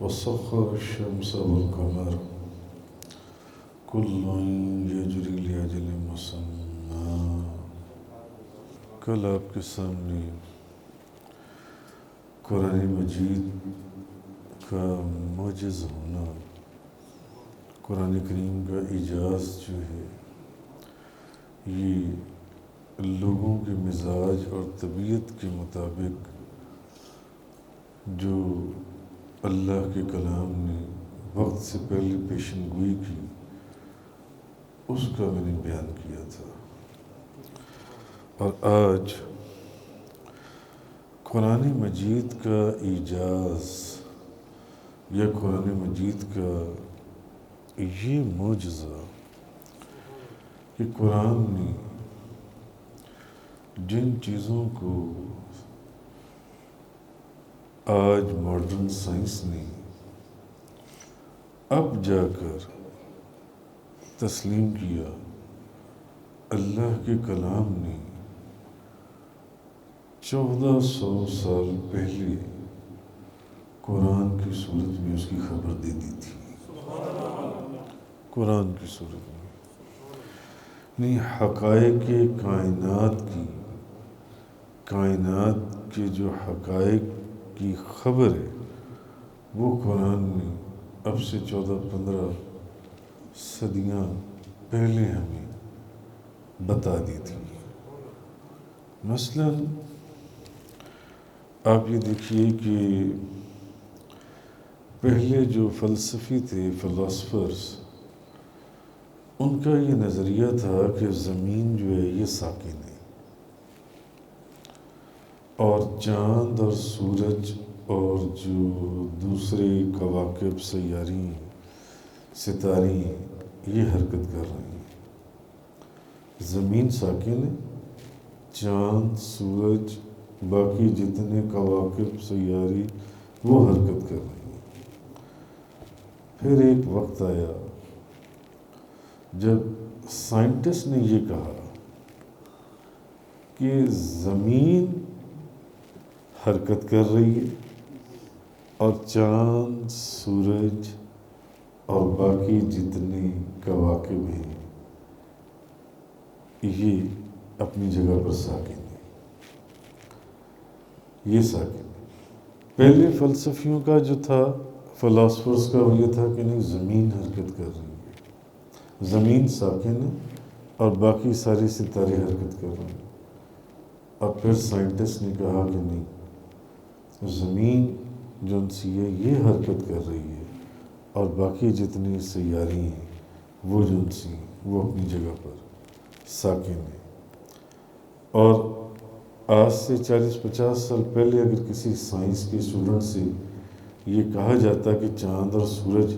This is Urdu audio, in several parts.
وسخر الشمس والقمر كل يجري لأجل مسمى. کل آپ کے سامنے قرآن مجید کا معجز ہونا، قرآن کریم کا اعجاز جو ہے، یہ لوگوں کے مزاج اور طبیعت کے مطابق جو اللہ کے کلام نے وقت سے پہلے پیشن گوئی کی، اس کا میں نے بیان کیا تھا. اور آج قرآن مجید کا اعجاز یا قرآن مجید کا یہ معجزہ کہ قرآن نے جن چیزوں کو آج ماڈرن سائنس نے اب جا کر تسلیم کیا، اللہ کے کلام نے 1400 سال پہلے قرآن کی صورت میں اس کی خبر دے دی تھی. قرآن کی صورت میں نہیں، حقائق کائنات کے جو حقائق کی خبر ہے وہ قرآن نے اب سے 14-15 صدیاں پہلے ہمیں بتا دی تھی. مثلا آپ یہ دیکھیے کہ پہلے جو فلسفی تھے، فلاسفرز، ان کا یہ نظریہ تھا کہ زمین جو ہے یہ ساکن ہے، اور چاند اور سورج اور جو دوسرے کواکب، سیاریں، ستارے یہ حرکت کر رہے ہیں. زمین ساکن ہے، چاند، سورج، باقی جتنے کواکب، سیارے وہ حرکت کر رہے ہیں. پھر ایک وقت آیا جب سائنٹسٹ نے یہ کہا کہ زمین حرکت کر رہی ہے اور چاند، سورج اور باقی جتنے کواکب ہیں یہ اپنی جگہ پر ساکن ہیں. یہ ساکن ہے. پہلے فلسفیوں کا جو تھا، فلاسفرز کا، وہ یہ تھا کہ نہیں، زمین حرکت کر رہی ہے، زمین ساکن ہے اور باقی سارے ستارے حرکت کر رہے ہیں. اور پھر سائنٹسٹ نے کہا کہ نہیں، زمین جو سی ہے یہ حرکت کر رہی ہے اور باقی جتنے سیارے ہیں وہ جو سی وہ اپنی جگہ پر ساکن ہیں. اور آج سے 40-50 سال پہلے اگر کسی سائنس کے اسٹوڈنٹ سے یہ کہا جاتا کہ چاند اور سورج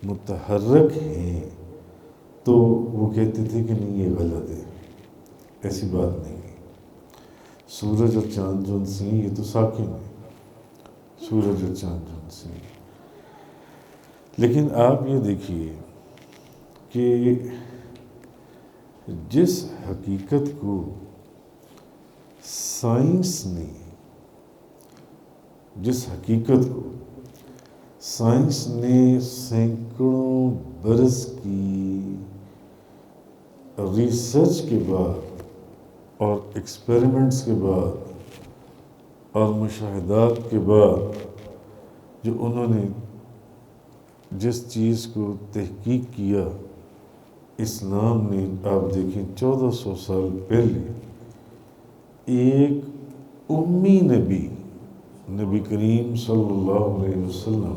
متحرک ہیں تو وہ کہتے تھے کہ نہیں، یہ غلط ہے، ایسی بات نہیں ہے. سورج اور چاند جو سی یہ تو ساکن ہے، سورج اور چاند جو سی. لیکن آپ یہ دیکھیے کہ جس حقیقت کو سائنس نے سینکڑوں برس کی ریسرچ کے بعد اور ایکسپیریمنٹس کے بعد اور مشاہدات کے بعد جو انہوں نے جس چیز کو تحقیق کیا، اسلام نے آپ دیکھیں 1400 سال پہلے ایک امی نبی کریم صلی اللہ علیہ وسلم،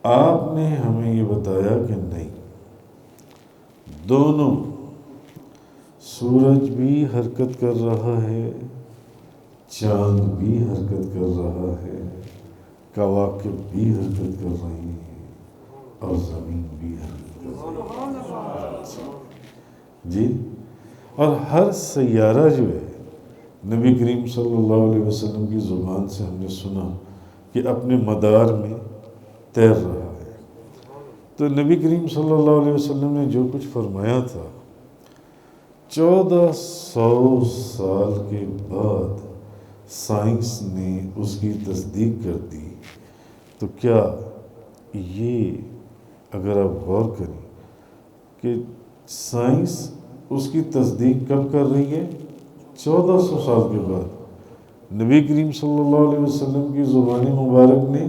آپ نے ہمیں یہ بتایا کہ نہیں، دونوں، سورج بھی حرکت کر رہا ہے، چاند بھی حرکت کر رہا ہے، کواکب بھی حرکت کر رہے ہیں اور زمین بھی حرکت کر رہی ہے. جی، اور ہر سیارہ جو ہے نبی کریم صلی اللہ علیہ وسلم کی زبان سے ہم نے سنا کہ اپنے مدار میں تیر رہا ہے. تو نبی کریم صلی اللہ علیہ وسلم نے جو کچھ فرمایا تھا، 1400 سال کے بعد سائنس نے اس کی تصدیق کر دی تو کیا یہ اگر آپ غور کریں کہ سائنس اس کی تصدیق کب کر رہی ہے؟ 1400 سال کے بعد۔ نبی کریم صلی اللہ علیہ وسلم کی زبان مبارک نے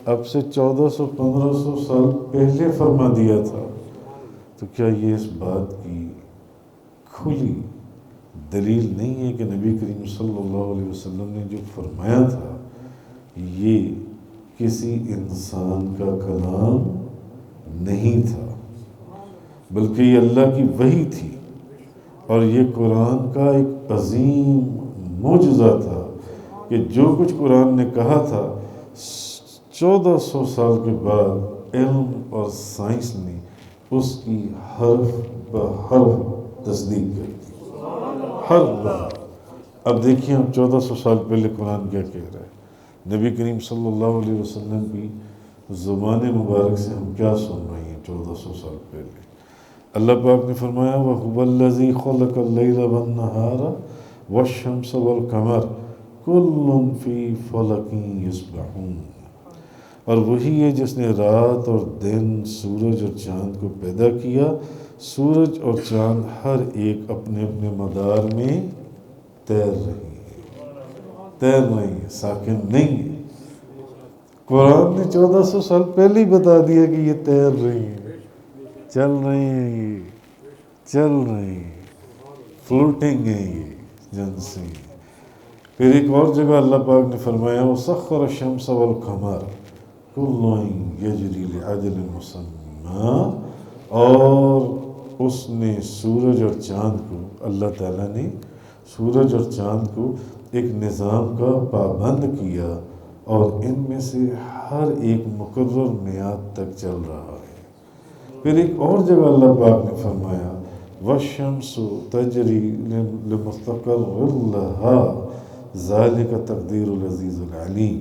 اب سے 1400-1500 سال پہلے فرما دیا تھا، تو کیا یہ اس بات کی کھلی دلیل نہیں ہے کہ نبی کریم صلی اللہ علیہ وسلم نے جو فرمایا تھا یہ کسی انسان کا کلام نہیں تھا، بلکہ یہ اللہ کی وحی تھی، اور یہ قرآن کا ایک عظیم معجزہ تھا کہ جو کچھ قرآن نے کہا تھا 1400 سال کے بعد علم اور سائنس نے اس کی حرف بحرف تصدیق کر دی، حرف بحرف۔ اب دیکھیں ہم 1400 سال پہلے قرآن کیا کہہ رہا ہے، نبی کریم صلی اللہ علیہ وسلم کی زبان مبارک سے ہم کیا سن رہے ہیں 1400 سال پہلے۔ اللہ پاک نے فرمایا وَهُوَ الَّذِي خَلَقَ اللَّيْلَ وَالنَّهَارَ وَالشَّمْسَ وَالْقَمَرَ كُلٌّ فِي فَلَكٍ يَسْبَحُونَ، اور وہی ہے جس نے رات اور دن، سورج اور چاند کو پیدا کیا، سورج اور چاند ہر ایک اپنے اپنے مدار میں تیر رہی ہے، تیر رہی ہے، ساکن نہیں ہے۔ قرآن نے 1400 سال پہلے ہی بتا دیا کہ یہ تیر رہی ہیں، چل رہی ہیں، یہ چل رہی ہیں، فلوٹنگ ہیں، یہ جنسی ہیں۔ پھر ایک اور جگہ اللہ پاک نے فرمایا وَسَخَّرَ الشَّمْسَ وَالْقَمَرَ كُلٌّ يَجْرِي لِأَجَلٍ مُّسَمًّى، اور اس نے سورج اور چاند کو، اللہ تعالیٰ نے سورج اور چاند کو ایک نظام کا پابند کیا، اور ان میں سے ہر ایک مقرر میعاد تک چل رہا ہے۔ پھر ایک اور جگہ اللہ پاک نے فرمایا وَالشَّمْسُ تَجْرِي لِمُسْتَقَرٍّ لَهَا ذَلِكَ تَقْدِيرُ الْعَزِيزِ الْعَلِيمِ،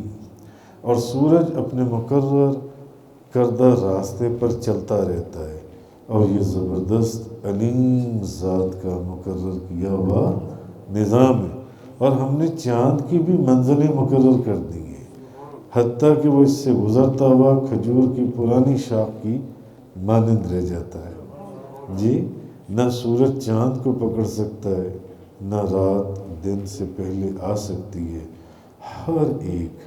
اور سورج اپنے مقرر کردہ راستے پر چلتا رہتا ہے، اور یہ زبردست علیم ذات کا مقرر کیا ہوا نظام ہے۔ اور ہم نے چاند کی بھی منزلیں مقرر کر دی ہیں، حتیٰ کہ وہ اس سے گزرتا ہوا کھجور کی پرانی شاخ کی مانند رہ جاتا ہے۔ جی، نہ سورج چاند کو پکڑ سکتا ہے، نہ رات دن سے پہلے آ سکتی ہے، ہر ایک،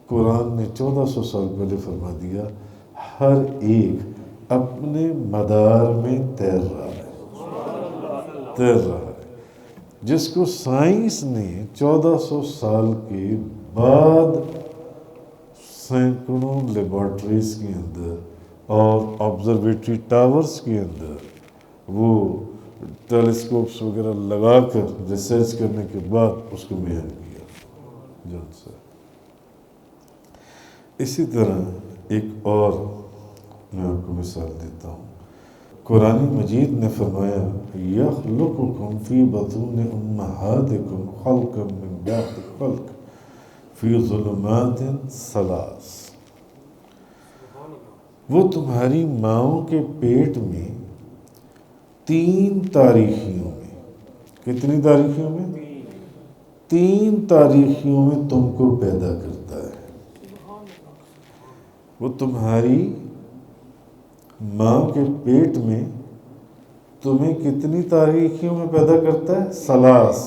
قرآن نے 1400 سال پہلے فرما دیا، ہر ایک اپنے مدار میں تیر رہا ہے، تیر رہا ہے۔ جس کو سائنس نے 1400 سال کے بعد سینکڑوں لیبارٹریز کے اندر اور آبزرویٹری ٹاورز کے اندر وہ ٹیلیسکوپس وغیرہ لگا کر ریسرچ کرنے کے بعد اس کو بیان کیا جن سے۔ اسی طرح ایک اور میں آپ کو مثال دیتا ہوں، قرآن مجید نے فرمایا یخلقکم فی بطون امہاتکم خلقا من بعد خلق فی ظلمات ثلاث، وہ تمہاری ماؤں کے پیٹ میں 3 تاریخیوں میں، کتنی تاریخیوں میں؟ 3 تاریخیوں میں تم کو پیدا کرتا ہے۔ وہ تمہاری ماں کے پیٹ میں تمہیں کتنی تاریخیوں میں پیدا کرتا ہے؟ ثلاث،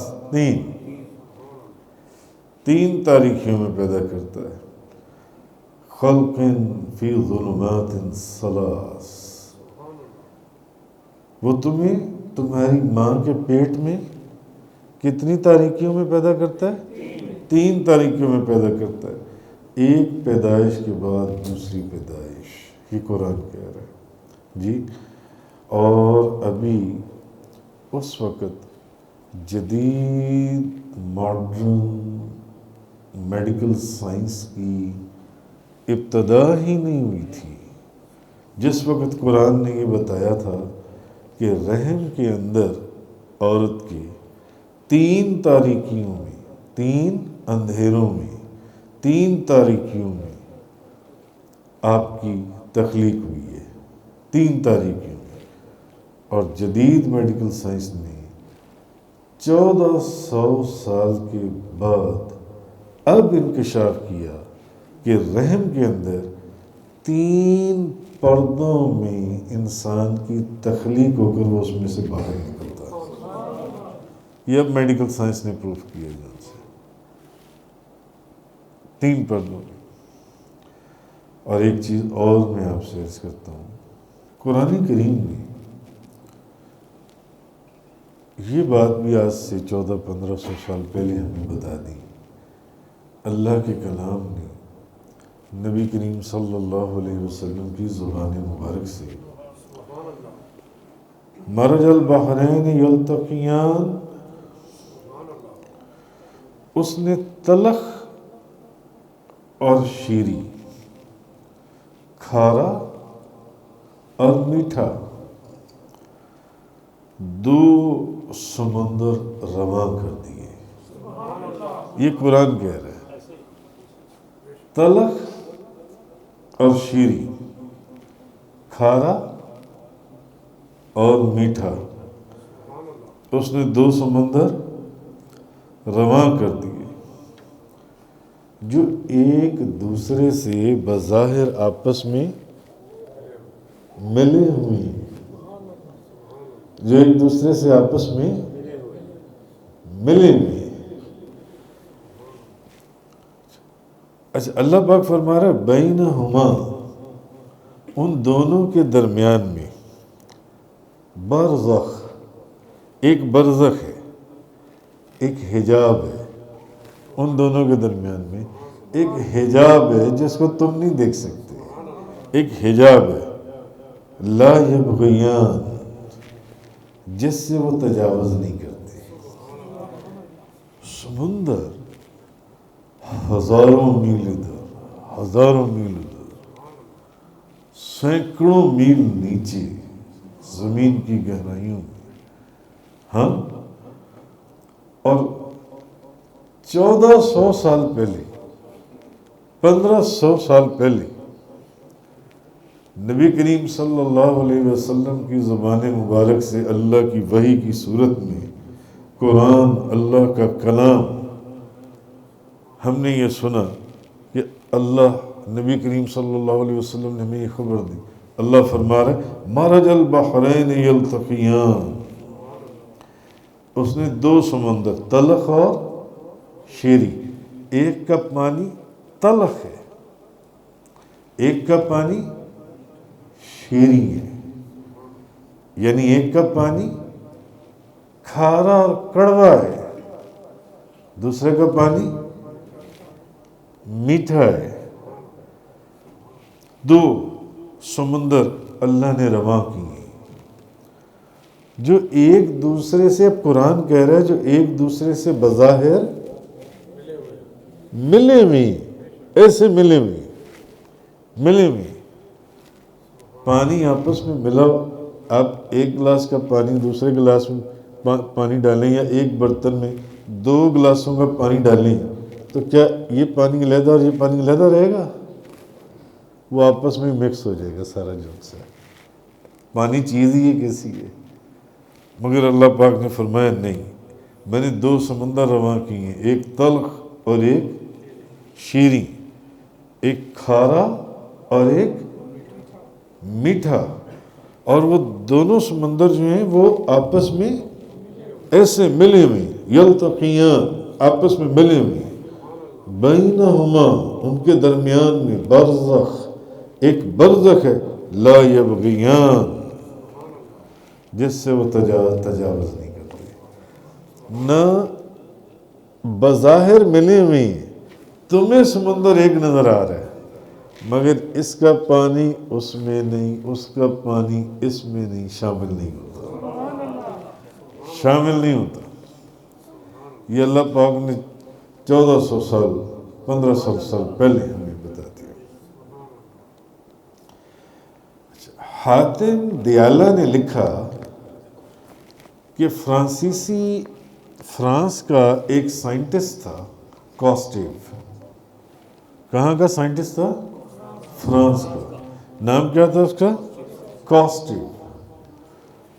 3 تاریخیوں میں پیدا کرتا ہے۔ خلق فی ظلمات ثلاث، وہ تمہیں تمہاری ماں کے پیٹ میں کتنی تاریکیوں میں پیدا کرتا ہے؟ 3 تاریکیوں میں پیدا کرتا ہے، ایک پیدائش کے بعد دوسری پیدائش، یہ قرآن کہہ رہا ہے جی۔ اور ابھی اس وقت جدید ماڈرن میڈیکل سائنس کی ابتدا ہی نہیں ہوئی تھی، جس وقت قرآن نے یہ بتایا تھا کہ رحم کے اندر عورت کے 3 تاریکیوں میں، 3 اندھیروں میں، 3 تاریکیوں میں آپ کی تخلیق ہوئی ہے، 3 تاریکیوں میں۔ اور جدید میڈیکل سائنس نے 1400 سال کے بعد اب انکشاف کیا کہ رحم کے اندر 3 پردوں میں انسان کی تخلیق ہو کر وہ اس میں سے باہر نکلتا ہے۔ یہ اب میڈیکل سائنس نے پروف کیا جان سے 3 پردوں میں۔ اور ایک چیز اور میں آپ سے عرض کرتا ہوں، قرآن کریم میں یہ بات بھی آج سے 1400-1500 سال پہلے ہمیں بتا دی۔ اللہ کے کلام نے نبی کریم صلی اللہ علیہ وسلم کی زبان مبارک سے مرج البحرین یلتقیان، اس نے تلخ اور شیریں، کھارا اور میٹھا 2 سمندر رواں کر دیے۔ یہ قرآن کہہ رہا ہے، تلخ اور شیریں، کھارا اور میٹھا، اس نے 2 سمندر رواں کر دیے جو ایک دوسرے سے بظاہر آپس میں ملے ہوئے ہیں، جو ایک دوسرے سے آپس میں ملے ہوئے ہیں۔ اچھا، اللہ پاک فرما رہا ہے بینہما، ان دونوں کے درمیان میں برزخ، ایک برزخ ہے، ایک حجاب ہے، ان دونوں کے درمیان میں ایک حجاب ہے جس کو تم نہیں دیکھ سکتے، ایک حجاب ہے، لا یبغیان، جس سے وہ تجاوز نہیں کرتے۔ سمندر ہزاروں میل ادھر، ہزاروں میل ادھر، سینکڑوں میل نیچے زمین کی گہرائیوں میں، ہاں، اور 1400 سال پہلے، 1500 سال پہلے نبی کریم صلی اللہ علیہ وسلم کی زبان مبارک سے اللہ کی وحی کی صورت میں قرآن، اللہ کا کلام، ہم نے یہ سنا کہ اللہ، نبی کریم صلی اللہ علیہ وسلم نے ہمیں یہ خبر دی۔ اللہ فرما رہا ہے مرج البحرین یلتقیان، اس نے 2 سمندر تلخ اور شیریں، ایک کا پانی تلخ ہے، ایک کا پانی شیریں ہے، یعنی ایک کا پانی کھارا اور کڑوا ہے، دوسرے کا پانی میٹھا ہے۔ 2 سمندر اللہ نے رواں کیے جو ایک دوسرے سے، قرآن کہہ رہا ہے، جو ایک دوسرے سے بظاہر ملے ہوئے، ایسے ملے ہوئے، پانی آپس میں ملا۔ آپ ایک گلاس کا پانی دوسرے گلاس میں پانی ڈالیں، یا ایک برتن میں 2 گلاسوں کا پانی ڈالیں، تو کیا یہ پانی علیحدہ اور یہ پانی علیحدہ رہے گا؟ وہ آپس میں مکس ہو جائے گا سارا جو ہے۔ پانی چیز ہی ایک ایسی ہے، مگر اللہ پاک نے فرمایا نہیں، میں نے 2 سمندر رواں کیے ہیں، ایک تلخ اور ایک شیریں، ایک کھارا اور ایک میٹھا، اور وہ دونوں سمندر جو ہیں وہ آپس میں ایسے ملے ہوئے، یلتقیان، آپس میں ملے ہوئے، بینہما، ان کے درمیان میں برزخ، ایک برزخ ہے، لا یبغیان، جس سے وہ تجاوز نہیں کرتے۔ نہ بظاہر ملے ہوئے، تمہیں سمندر ایک نظر آ رہا ہے، مگر اس کا پانی اس میں نہیں، اس کا پانی اس میں نہیں، شامل نہیں ہوتا۔ یہ اللہ پاک نے 1400 سال 1500 سال پہلے ہمیں بتا دیا۔ حاتم دیالہ نے لکھا کہ فرانس کا ایک سائنٹسٹ تھا، کاسٹیو۔ کہاں کا سائنٹسٹ تھا؟ فرانس کا۔ نام کیا تھا اس کا؟ کاسٹیو۔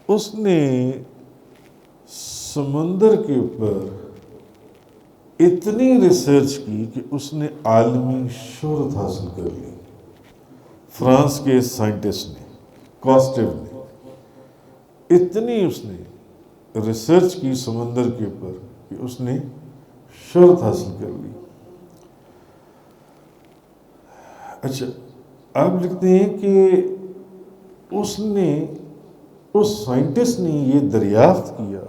اس نے سمندر کے اوپر اتنی ریسرچ کی کہ اس نے عالمی شہرت حاصل کر لی. فرانس کے سائنٹسٹ نے، کاسٹیو نے، اتنی اس نے ریسرچ کی سمندر کے اوپر کہ اس نے شہرت حاصل کر لی. اچھا، آپ لکھتے ہیں کہ اس سائنٹسٹ نے یہ دریافت کیا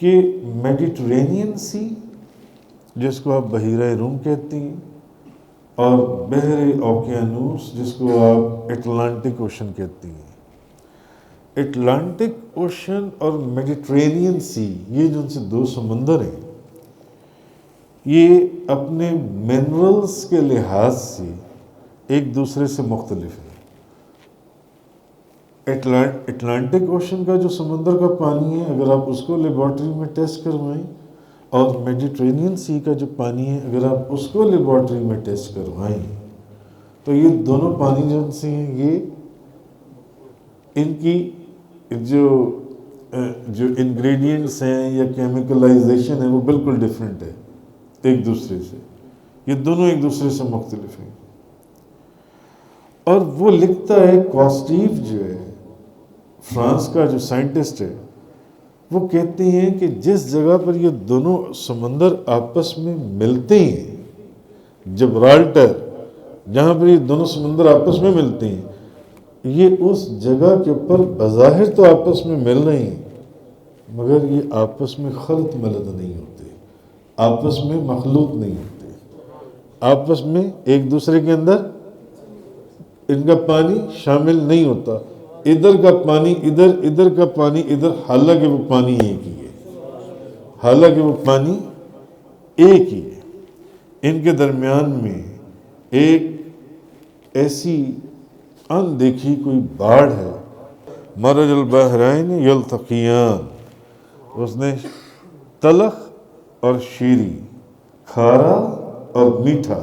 کہ میڈیٹرینین سی، جس کو آپ بحیرہ روم کہتے ہیں، اور بحر اوقیانوس، جس کو آپ اٹلانٹک اوشن کہتے ہیں، اٹلانٹک اوشن اور میڈیٹرینین سی، یہ جو ان سے دو سمندر ہیں، یہ اپنے منرلز کے لحاظ سے ایک دوسرے سے مختلف ہیں. اٹلانٹک اوشن کا جو سمندر کا پانی ہے، اگر آپ اس کو لیبارٹری میں ٹیسٹ کروائیں، اور میڈیٹرینین سی کا جو پانی ہے اگر آپ اس کو لیبارٹری میں ٹیسٹ کروائیں، تو یہ دونوں پانی جو سے ہیں، یہ ان کی جو انگریڈینٹس ہیں یا کیمیکلائزیشن ہے وہ بالکل ڈیفرنٹ ہے ایک دوسرے سے. یہ دونوں ایک دوسرے سے مختلف ہیں. اور وہ لکھتا ہے، کاسٹیو جو ہے فرانس کا جو سائنٹسٹ ہے، وہ کہتے ہیں کہ جس جگہ پر یہ دونوں سمندر آپس میں ملتے ہیں، جبرالٹر، جہاں پر یہ دونوں سمندر آپس میں ملتے ہیں، یہ اس جگہ کے اوپر بظاہر تو آپس میں مل رہے ہیں، مگر یہ آپس میں خلط ملط نہیں ہوتے، آپس میں مخلوط نہیں ہوتے، آپس میں ایک دوسرے کے اندر ان کا پانی شامل نہیں ہوتا. ادھر کا پانی ادھر، ادھر کا پانی ادھر، حالانکہ وہ پانی ایک ہی ہے، حالانکہ وہ پانی ایک ہی ہے. ان کے درمیان میں ایک ایسی اندیکھی کوئی باڑ ہے. مرج البحرین یلتقیان، اس نے تلخ اور شیریں، کھارا اور میٹھا،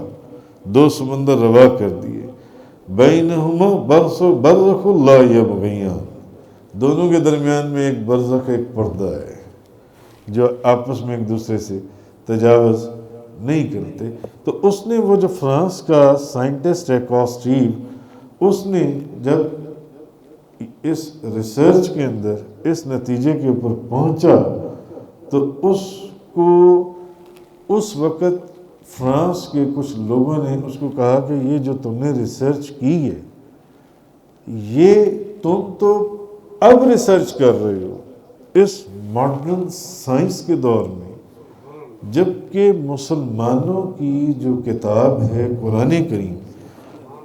دو سمندر روا کر دیے. بینہما برزخ لا یبغیان، دونوں کے درمیان میں ایک برزخ، ایک پردہ ہے جو آپس میں ایک دوسرے سے تجاوز نہیں کرتے. تو اس نے، وہ جو فرانس کا سائنٹسٹ ہے کاسٹیو، اس نے جب اس ریسرچ کے اندر اس نتیجے کے اوپر پہنچا، تو اس کو اس وقت فرانس کے کچھ لوگوں نے اس کو کہا کہ یہ جو تم نے ریسرچ کی ہے، یہ تم تو اب ریسرچ کر رہے ہو اس ماڈرن سائنس کے دور میں، جبکہ مسلمانوں کی جو کتاب ہے قرآن کریم،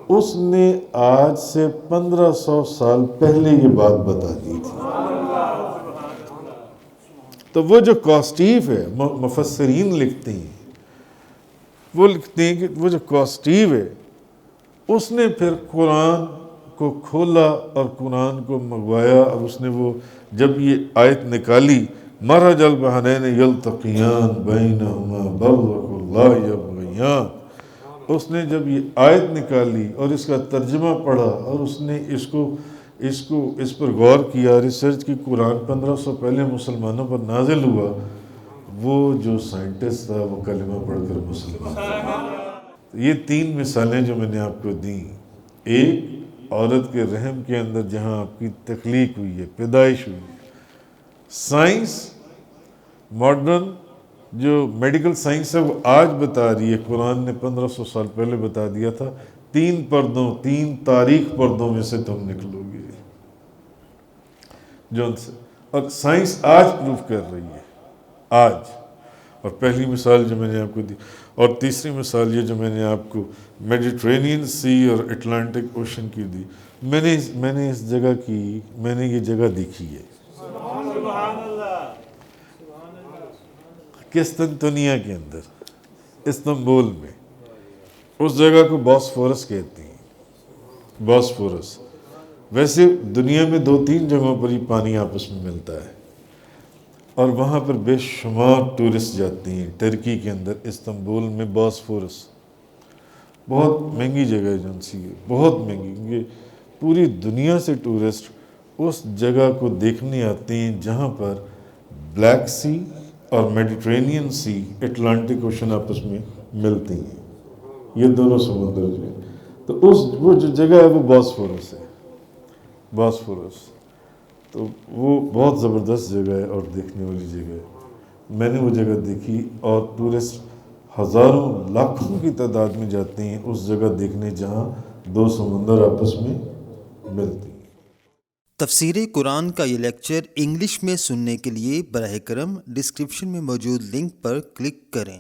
اس نے آج سے 1500 سال پہلے یہ بات بتا دی تھی. تو وہ جو کاسٹیو ہے، مفسرین لکھتے ہیں، وہ لکھتے ہیں کہ وہ جو کاسٹیو ہے، اس نے پھر قرآن کو کھولا اور قرآن کو منگوایا، اور اس نے وہ جب یہ آیت نکالی، مرج البحرین یلتقیان بینہما برزخ لا یبغیان، اس نے جب یہ آیت نکالی اور اس کا ترجمہ پڑھا، اور اس نے اس پر غور کیا، ریسرچ کی، قرآن 1500 پہلے مسلمانوں پر نازل ہوا، وہ جو سائنٹسٹ تھا وہ کلمہ پڑھ کر مسلمان تھا. یہ 3 مثالیں جو میں نے آپ کو دیں، ایک عورت کے رحم کے اندر جہاں آپ کی تخلیق ہوئی ہے، پیدائش ہوئی ہے. سائنس، ماڈرن جو میڈیکل سائنس ہے، وہ آج بتا رہی ہے، قرآن نے 1500 سال پہلے بتا دیا تھا، 3 تاریخ پردوں میں سے تم نکلو گے، جو ان سے، اور سائنس آج پروف کر رہی ہے، آج. اور پہلی مثال جو میں نے آپ کو دی، اور تیسری مثال یہ جو میں نے آپ کو میڈیٹرینین سی اور اٹلانٹک اوشن کی دی، میں نے اس جگہ کی، میں نے یہ جگہ دیکھی ہے قسطنطنیہ کے اندر، استنبول میں. اس جگہ کو باسفورس کہتے ہیں، باسفورس. ویسے دنیا میں 2-3 جگہوں پر یہ پانی آپس میں ملتا ہے، اور وہاں پر بے شمار ٹورسٹ جاتے ہیں. ترکی کے اندر استنبول میں باسفورس بہت مہنگی جگہ ہے، جن سی بہت مہنگی، کیونکہ پوری دنیا سے ٹورسٹ اس جگہ کو دیکھنے آتے ہیں جہاں پر بلیک سی اور میڈیٹرینین سی، اٹلانٹک اوشن آپس میں ملتی ہیں، یہ دونوں سمندر جو ہیں. تو وہ جو جگہ ہے وہ باسفورس ہے، باسفورس. تو وہ بہت زبردست جگہ ہے اور دیکھنے والی جگہ ہے. میں نے وہ جگہ دیکھی اور ٹورسٹ ہزاروں لاکھوں کی تعداد میں جاتے ہیں اس جگہ دیکھنے جہاں دو سمندر آپس میں ملتے ہیں. تفسیر قرآن کا یہ لیکچر انگلش میں سننے کے لیے براہ کرم ڈسکرپشن میں موجود لنک پر کلک کریں.